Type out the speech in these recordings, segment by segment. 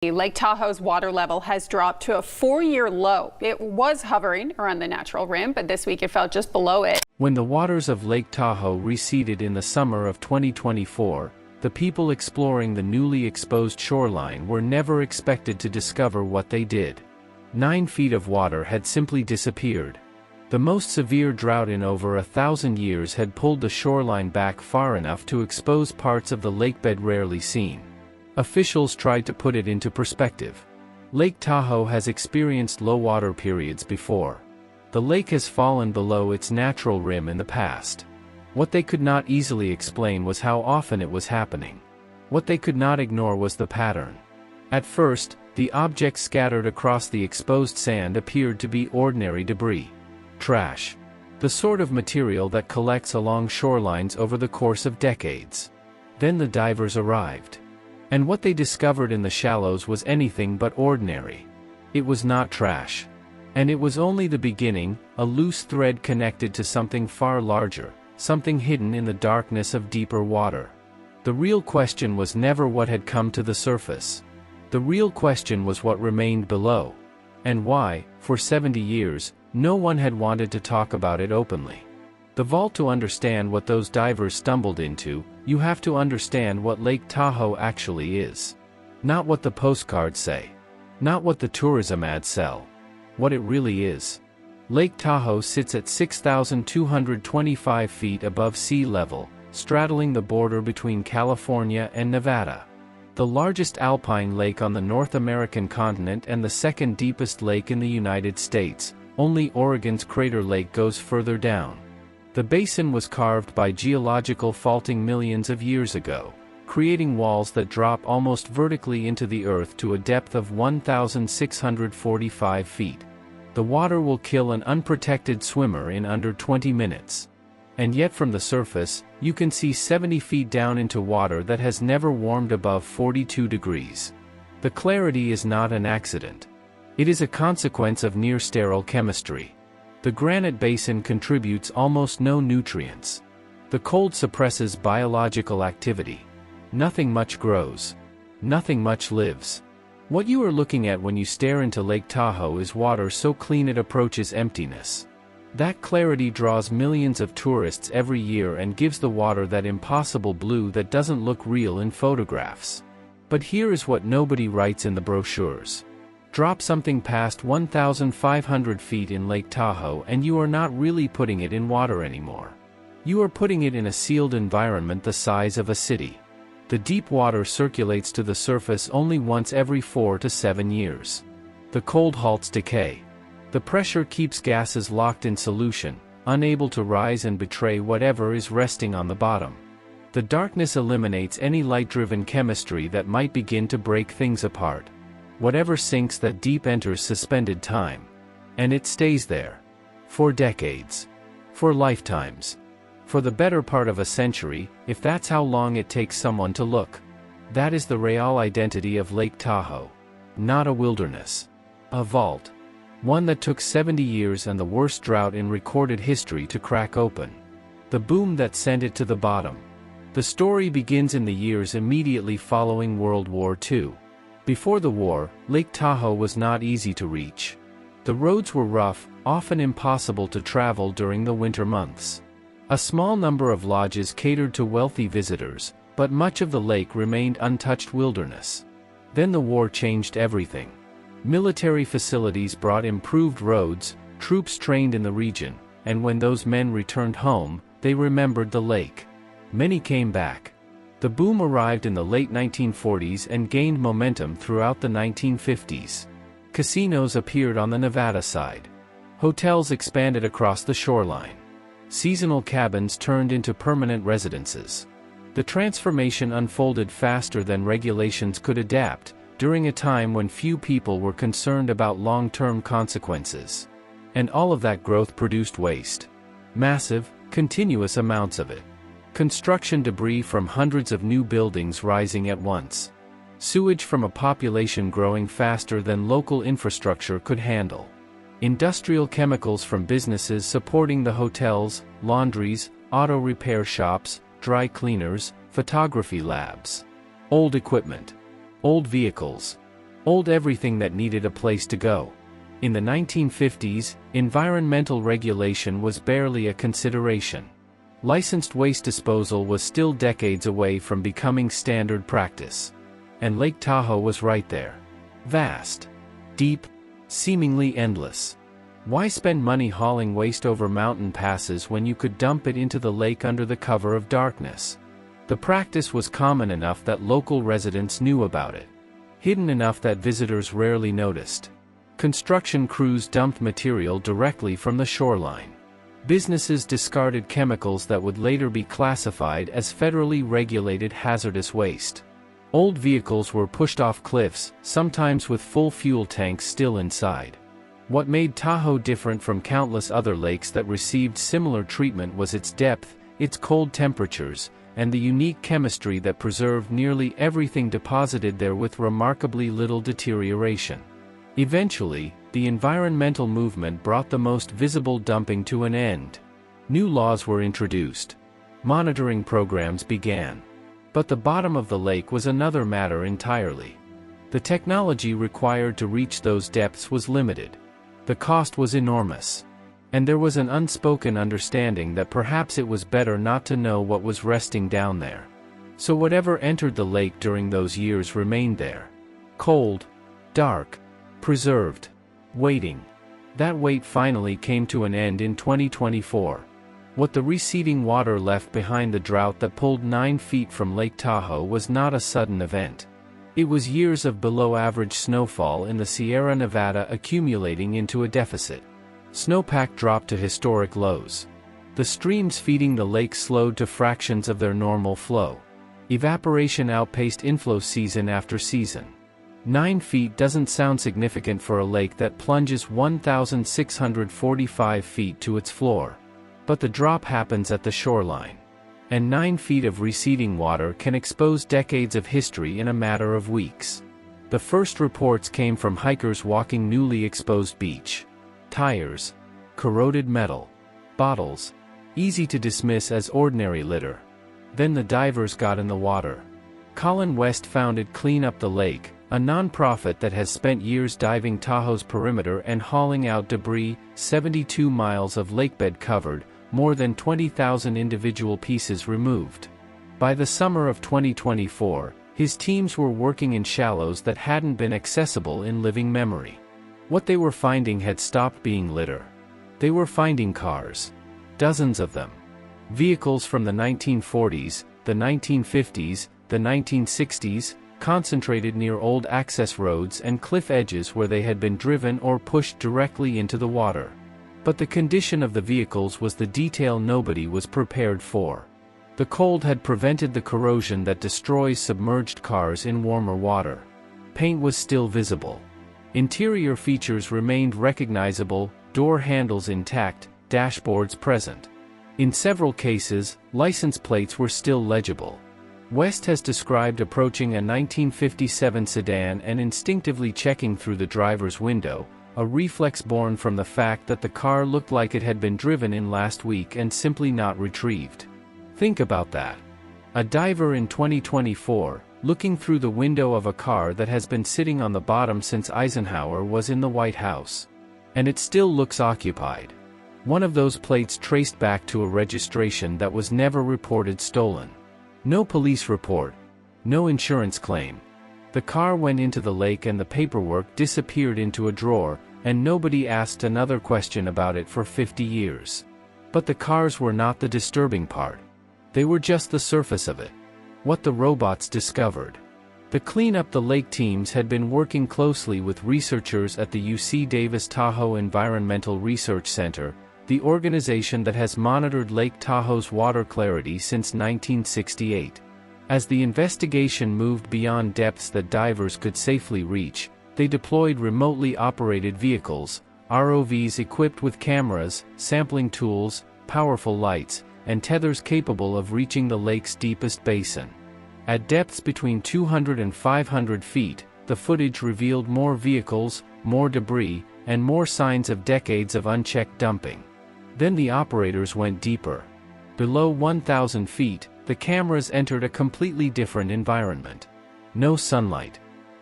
Lake Tahoe's water level has dropped to a 4-year low. It was hovering around the natural rim, but this week it fell just below it. When the waters of Lake Tahoe receded in the summer of 2024, the people exploring the newly exposed shoreline were never expected to discover what they did. 9 feet of water had simply disappeared. The most severe drought in over 1,000 years had pulled the shoreline back far enough to expose parts of the lakebed rarely seen. Officials tried to put it into perspective. Lake Tahoe has experienced low water periods before. The lake has fallen below its natural rim in the past. What they could not easily explain was how often it was happening. What they could not ignore was the pattern. At first, the objects scattered across the exposed sand appeared to be ordinary debris. Trash. The sort of material that collects along shorelines over the course of decades. Then the divers arrived. And what they discovered in the shallows was anything but ordinary. It was not trash. And it was only the beginning, a loose thread connected to something far larger, something hidden in the darkness of deeper water. The real question was never what had come to the surface. The real question was what remained below. And why, for 70 years, no one had wanted to talk about it openly. The vault. To understand what those divers stumbled into, you have to understand what Lake Tahoe actually is. Not what the postcards say. Not what the tourism ads sell. What it really is. Lake Tahoe sits at 6,225 feet above sea level, straddling the border between California and Nevada. The largest alpine lake on the North American continent and the second deepest lake in the United States. Only Oregon's Crater Lake goes further down. The basin was carved by geological faulting millions of years ago, creating walls that drop almost vertically into the earth to a depth of 1,645 feet. The water will kill an unprotected swimmer in under 20 minutes. And yet from the surface, you can see 70 feet down into water that has never warmed above 42 degrees. The clarity is not an accident. It is a consequence of near-sterile chemistry. The granite basin contributes almost no nutrients. The cold suppresses biological activity. Nothing much grows. Nothing much lives. What you are looking at when you stare into Lake Tahoe is water so clean it approaches emptiness. That clarity draws millions of tourists every year and gives the water that impossible blue that doesn't look real in photographs. But here is what nobody writes in the brochures. Drop something past 1,500 feet in Lake Tahoe and you are not really putting it in water anymore. You are putting it in a sealed environment the size of a city. The deep water circulates to the surface only once every 4 to 7 years. The cold halts decay. The pressure keeps gases locked in solution, unable to rise and betray whatever is resting on the bottom. The darkness eliminates any light-driven chemistry that might begin to break things apart. Whatever sinks that deep enters suspended time. And it stays there. For decades. For lifetimes. For the better part of a century, if that's how long it takes someone to look. That is the real identity of Lake Tahoe. Not a wilderness. A vault. One that took 70 years and the worst drought in recorded history to crack open. The boom that sent it to the bottom. The story begins in the years immediately following World War II. Before the war, Lake Tahoe was not easy to reach. The roads were rough, often impossible to travel during the winter months. A small number of lodges catered to wealthy visitors, but much of the lake remained untouched wilderness. Then the war changed everything. Military facilities brought improved roads, troops trained in the region, and when those men returned home, they remembered the lake. Many came back. The boom arrived in the late 1940s and gained momentum throughout the 1950s. Casinos appeared on the Nevada side. Hotels expanded across the shoreline. Seasonal cabins turned into permanent residences. The transformation unfolded faster than regulations could adapt, during a time when few people were concerned about long-term consequences. And all of that growth produced waste. Massive, continuous amounts of it. Construction debris from hundreds of new buildings rising at once. Sewage from a population growing faster than local infrastructure could handle. Industrial chemicals from businesses supporting the hotels, laundries, auto repair shops, dry cleaners, photography labs. Old equipment. Old vehicles. Old everything that needed a place to go. In the 1950s, environmental regulation was barely a consideration. Licensed waste disposal was still decades away from becoming standard practice. And Lake Tahoe was right there. Vast. Deep. Seemingly endless. Why spend money hauling waste over mountain passes when you could dump it into the lake under the cover of darkness? The practice was common enough that local residents knew about it. Hidden enough that visitors rarely noticed. Construction crews dumped material directly from the shoreline. Businesses discarded chemicals that would later be classified as federally regulated hazardous waste. Old vehicles were pushed off cliffs, sometimes with full fuel tanks still inside. What made Tahoe different from countless other lakes that received similar treatment was its depth, its cold temperatures, and the unique chemistry that preserved nearly everything deposited there with remarkably little deterioration. Eventually, the environmental movement brought the most visible dumping to an end. New laws were introduced. Monitoring programs began. But the bottom of the lake was another matter entirely. The technology required to reach those depths was limited. The cost was enormous. And there was an unspoken understanding that perhaps it was better not to know what was resting down there. So whatever entered the lake during those years remained there. Cold. Dark. Preserved. Waiting. That wait finally came to an end in 2024. What the receding water left behind the drought that pulled 9 feet from Lake Tahoe was not a sudden event. It was years of below-average snowfall in the Sierra Nevada accumulating into a deficit. Snowpack dropped to historic lows. The streams feeding the lake slowed to fractions of their normal flow. Evaporation outpaced inflow season after season. 9 feet doesn't sound significant for a lake that plunges 1,645 feet to its floor. But the drop happens at the shoreline. And 9 feet of receding water can expose decades of history in a matter of weeks. The first reports came from hikers walking newly exposed beach. Tires. Corroded metal. Bottles. Easy to dismiss as ordinary litter. Then the divers got in the water. Colin West founded Clean Up the Lake, a non-profit that has spent years diving Tahoe's perimeter and hauling out debris, 72 miles of lakebed covered, more than 20,000 individual pieces removed. By the summer of 2024, his teams were working in shallows that hadn't been accessible in living memory. What they were finding had stopped being litter. They were finding cars. Dozens of them. Vehicles from the 1940s, the 1950s, the 1960s, concentrated near old access roads and cliff edges where they had been driven or pushed directly into the water. But the condition of the vehicles was the detail nobody was prepared for. The cold had prevented the corrosion that destroys submerged cars in warmer water. Paint was still visible. Interior features remained recognizable, door handles intact, dashboards present. In several cases, license plates were still legible. West has described approaching a 1957 sedan and instinctively checking through the driver's window, a reflex born from the fact that the car looked like it had been driven in last week and simply not retrieved. Think about that. A diver in 2024, looking through the window of a car that has been sitting on the bottom since Eisenhower was in the White House. And it still looks occupied. One of those plates traced back to a registration that was never reported stolen. No police report. No insurance claim. The car went into the lake and the paperwork disappeared into a drawer, and nobody asked another question about it for 50 years. But the cars were not the disturbing part. They were just the surface of it. What the robots discovered. The Clean Up the Lake teams had been working closely with researchers at the UC Davis Tahoe Environmental Research Center, the organization that has monitored Lake Tahoe's water clarity since 1968. As the investigation moved beyond depths that divers could safely reach, they deployed remotely operated vehicles, ROVs equipped with cameras, sampling tools, powerful lights, and tethers capable of reaching the lake's deepest basin. At depths between 200 and 500 feet, the footage revealed more vehicles, more debris, and more signs of decades of unchecked dumping. Then the operators went deeper. Below 1,000 feet, the cameras entered a completely different environment. No sunlight.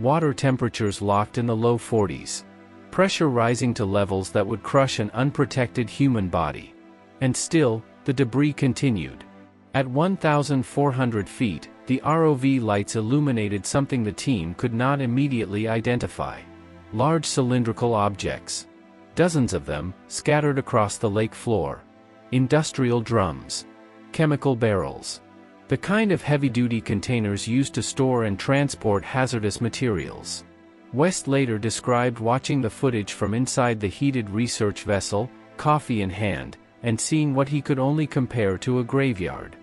water temperatures locked in the low 40s. Pressure rising to levels that would crush an unprotected human body. And still, the debris continued. At 1,400 feet, the ROV lights illuminated something the team could not immediately identify. Large cylindrical objects. Dozens of them, scattered across the lake floor. Industrial drums. Chemical barrels. The kind of heavy-duty containers used to store and transport hazardous materials. West later described watching the footage from inside the heated research vessel, coffee in hand, and seeing what he could only compare to a graveyard.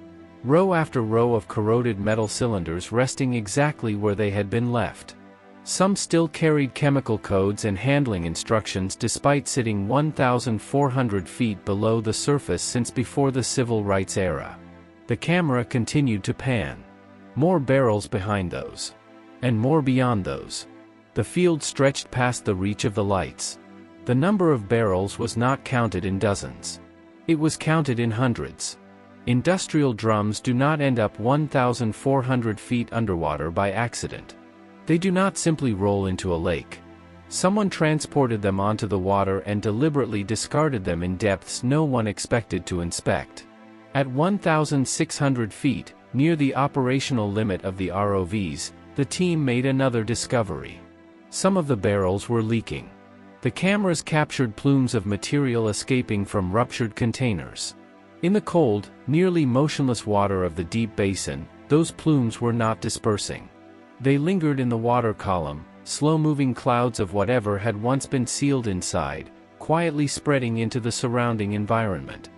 Row after row of corroded metal cylinders resting exactly where they had been left. Some still carried chemical codes and handling instructions despite sitting 1,400 feet below the surface since before the civil rights era. The camera continued to pan. More barrels behind those. And more beyond those. The field stretched past the reach of the lights. The number of barrels was not counted in dozens. It was counted in hundreds. Industrial drums do not end up 1,400 feet underwater by accident. They do not simply roll into a lake. Someone transported them onto the water and deliberately discarded them in depths no one expected to inspect. At 1,600 feet, near the operational limit of the ROVs, the team made another discovery. Some of the barrels were leaking. The cameras captured plumes of material escaping from ruptured containers. In the cold, nearly motionless water of the deep basin, those plumes were not dispersing. They lingered in the water column, slow-moving clouds of whatever had once been sealed inside, quietly spreading into the surrounding environment.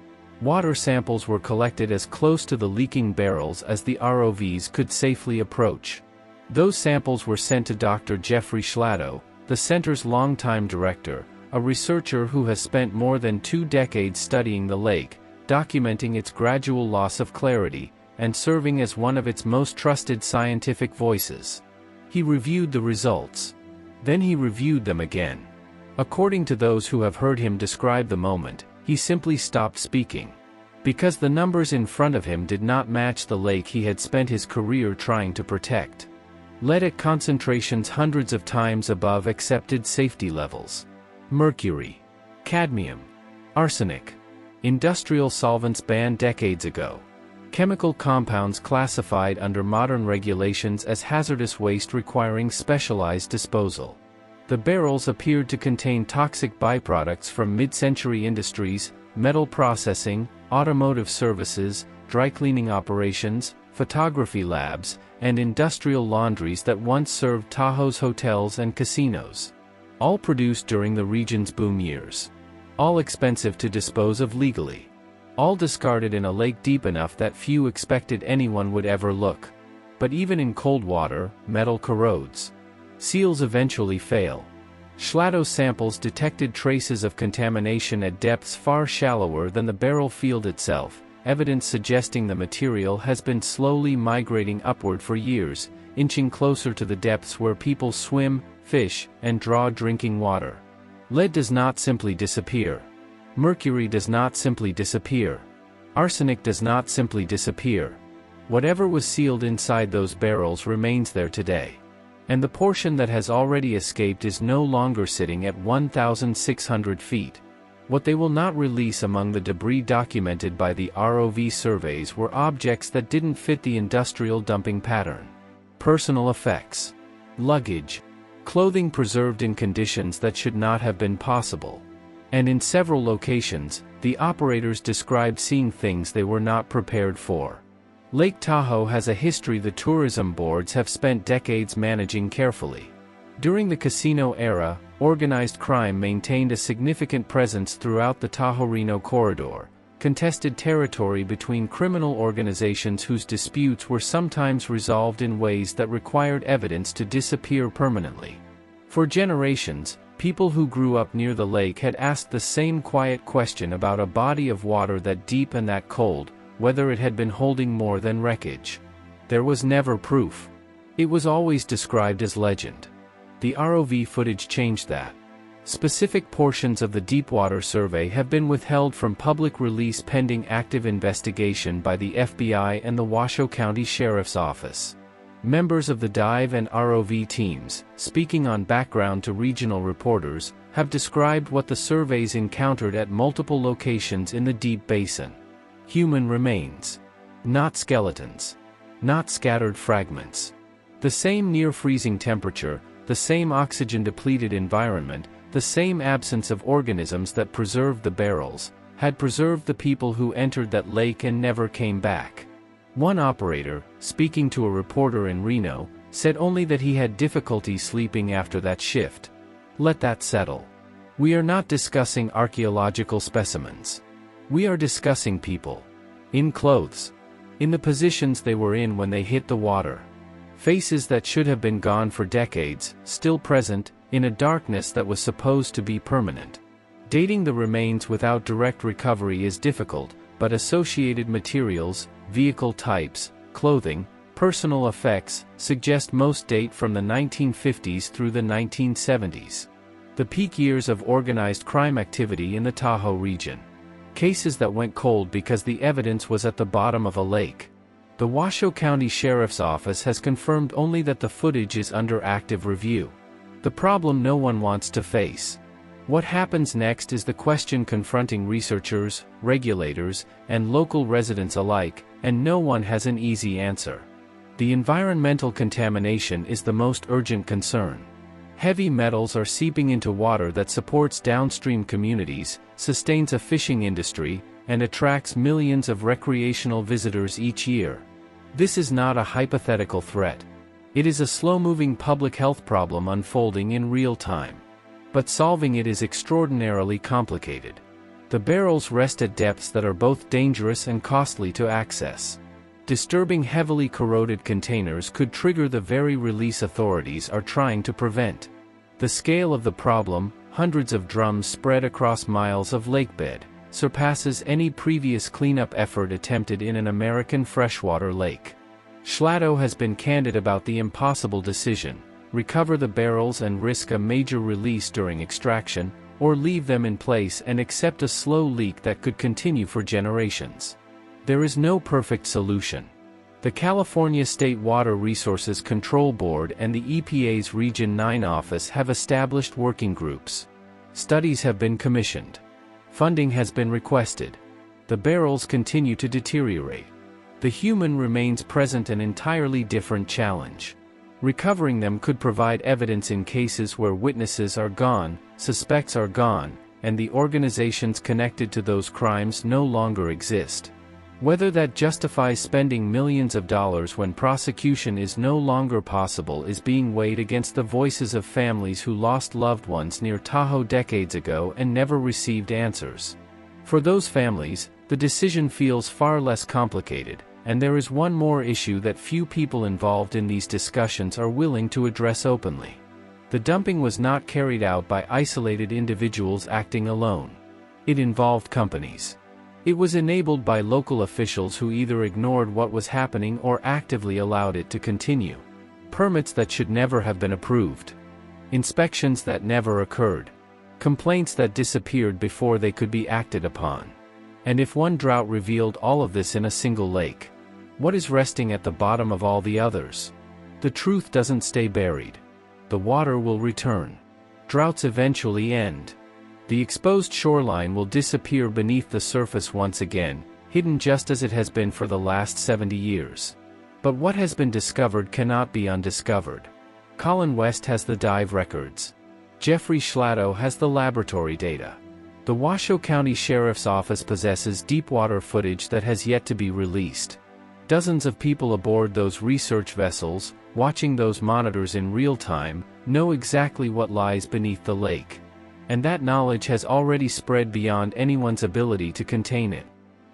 Water samples were collected as close to the leaking barrels as the ROVs could safely approach. Those samples were sent to Dr. Jeffrey Schladow, the center's longtime director, a researcher who has spent more than 2 decades studying the lake, documenting its gradual loss of clarity, and serving as one of its most trusted scientific voices. He reviewed the results. Then he reviewed them again. According to those who have heard him describe the moment, he simply stopped speaking. Because the numbers in front of him did not match the lake he had spent his career trying to protect. Lead at concentrations hundreds of times above accepted safety levels. Mercury. Cadmium. Arsenic. Industrial solvents banned decades ago. Chemical compounds classified under modern regulations as hazardous waste requiring specialized disposal. The barrels appeared to contain toxic byproducts from mid-century industries, metal processing, automotive services, dry cleaning operations, photography labs, and industrial laundries that once served Tahoe's hotels and casinos. All produced during the region's boom years. All expensive to dispose of legally. All discarded in a lake deep enough that few expected anyone would ever look. But even in cold water, metal corrodes. Seals eventually fail. Schladow samples detected traces of contamination at depths far shallower than the barrel field itself, evidence suggesting the material has been slowly migrating upward for years, inching closer to the depths where people swim, fish, and draw drinking water. Lead does not simply disappear. Mercury does not simply disappear. Arsenic does not simply disappear. Whatever was sealed inside those barrels remains there today. And the portion that has already escaped is no longer sitting at 1,600 feet. What they will not release among the debris documented by the ROV surveys were objects that didn't fit the industrial dumping pattern. Personal effects. Luggage. Clothing preserved in conditions that should not have been possible. And in several locations, the operators described seeing things they were not prepared for. Lake Tahoe has a history the tourism boards have spent decades managing carefully. During the casino era, organized crime maintained a significant presence throughout the Tahoe-Reno corridor, contested territory between criminal organizations whose disputes were sometimes resolved in ways that required evidence to disappear permanently. For generations, people who grew up near the lake had asked the same quiet question about a body of water that deep and that cold, whether it had been holding more than wreckage. There was never proof. It was always described as legend. The ROV footage changed that. Specific portions of the Deepwater Survey have been withheld from public release pending active investigation by the FBI and the Washoe County Sheriff's Office. Members of the dive and ROV teams, speaking on background to regional reporters, have described what the surveys encountered at multiple locations in the deep basin. Human remains. Not skeletons. Not scattered fragments. The same near-freezing temperature, the same oxygen-depleted environment, the same absence of organisms that preserved the barrels, had preserved the people who entered that lake and never came back. One operator, speaking to a reporter in Reno, said only that he had difficulty sleeping after that shift. Let that settle. We are not discussing archaeological specimens. We are discussing people. In clothes. In the positions they were in when they hit the water. Faces that should have been gone for decades, still present, in a darkness that was supposed to be permanent. Dating the remains without direct recovery is difficult, but associated materials, vehicle types, clothing, personal effects, suggest most date from the 1950s through the 1970s. The peak years of organized crime activity in the Tahoe region. Cases that went cold because the evidence was at the bottom of a lake. The Washoe County Sheriff's Office has confirmed only that the footage is under active review. The problem no one wants to face. What happens next is the question confronting researchers, regulators, and local residents alike, and no one has an easy answer. The environmental contamination is the most urgent concern. Heavy metals are seeping into water that supports downstream communities, sustains a fishing industry, and attracts millions of recreational visitors each year. This is not a hypothetical threat. It is a slow-moving public health problem unfolding in real time. But solving it is extraordinarily complicated. The barrels rest at depths that are both dangerous and costly to access. Disturbing heavily corroded containers could trigger the very release authorities are trying to prevent. The scale of the problem, hundreds of drums spread across miles of lakebed, surpasses any previous cleanup effort attempted in an American freshwater lake. Schlato has been candid about the impossible decision: recover the barrels and risk a major release during extraction, or leave them in place and accept a slow leak that could continue for generations. There is no perfect solution. The California State Water Resources Control Board and the EPA's Region 9 office have established working groups. Studies have been commissioned. Funding has been requested. The barrels continue to deteriorate. The human remains present an entirely different challenge. Recovering them could provide evidence in cases where witnesses are gone, suspects are gone, and the organizations connected to those crimes no longer exist. Whether that justifies spending millions of dollars when prosecution is no longer possible is being weighed against the voices of families who lost loved ones near Tahoe decades ago and never received answers. For those families, the decision feels far less complicated, and there is one more issue that few people involved in these discussions are willing to address openly. The dumping was not carried out by isolated individuals acting alone. It involved companies. It was enabled by local officials who either ignored what was happening or actively allowed it to continue. Permits that should never have been approved. Inspections that never occurred. Complaints that disappeared before they could be acted upon. And if one drought revealed all of this in a single lake, what is resting at the bottom of all the others? The truth doesn't stay buried. The water will return. Droughts eventually end. The exposed shoreline will disappear beneath the surface once again, hidden just as it has been for the last 70 years. But what has been discovered cannot be undiscovered. Colin West has the dive records. Jeffrey Schlato has the laboratory data. The Washoe County Sheriff's Office possesses deepwater footage that has yet to be released. Dozens of people aboard those research vessels, watching those monitors in real time, know exactly what lies beneath the lake. And that knowledge has already spread beyond anyone's ability to contain it.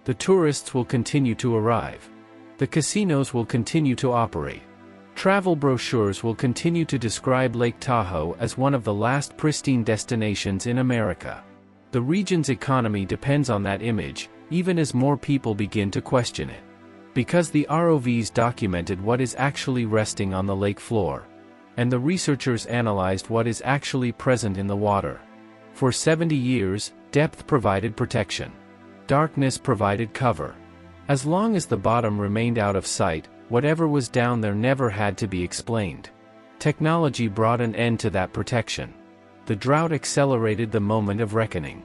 The tourists will continue to arrive. The casinos will continue to operate. Travel brochures will continue to describe Lake Tahoe as one of the last pristine destinations in America. The region's economy depends on that image, even as more people begin to question it. Because the ROVs documented what is actually resting on the lake floor. And the researchers analyzed what is actually present in the water. For 70 years, depth provided protection. Darkness provided cover. As long as the bottom remained out of sight, Whatever was down there never had to be explained. Technology brought an end to that protection. The drought accelerated the moment of reckoning.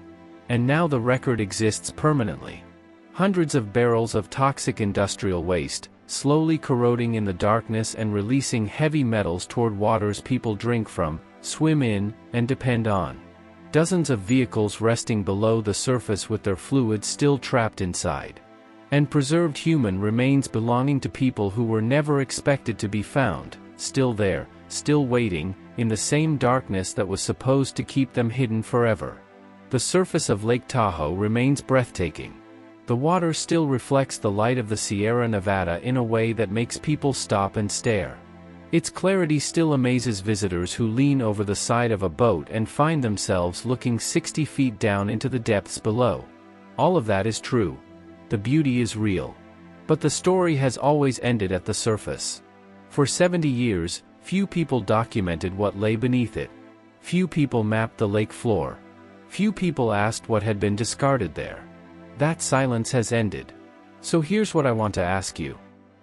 And now the record exists permanently. Hundreds of barrels of toxic industrial waste, slowly corroding in the darkness and releasing heavy metals toward waters people drink from, swim in, and depend on. Dozens of vehicles resting below the surface with their fluids still trapped inside. And preserved human remains belonging to people who were never expected to be found, still there, still waiting, in the same darkness that was supposed to keep them hidden forever. The surface of Lake Tahoe remains breathtaking. The water still reflects the light of the Sierra Nevada in a way that makes people stop and stare. Its clarity still amazes visitors who lean over the side of a boat and find themselves looking 60 feet down into the depths below. All of that is true. The beauty is real. But the story has always ended at the surface. For 70 years, few people documented what lay beneath it. Few people mapped the lake floor. Few people asked what had been discarded there. That silence has ended. So here's what I want to ask you.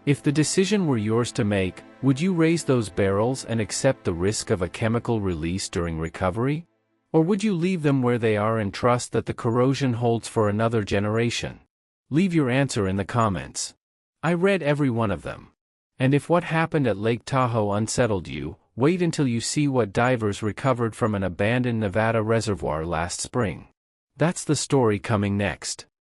If the decision were yours to make, would you raise those barrels and accept the risk of a chemical release during recovery? Or would you leave them where they are and trust that the corrosion holds for another generation? Leave your answer in the comments. I read every one of them. And if what happened at Lake Tahoe unsettled you, wait until you see what divers recovered from an abandoned Nevada reservoir last spring. That's the story coming next.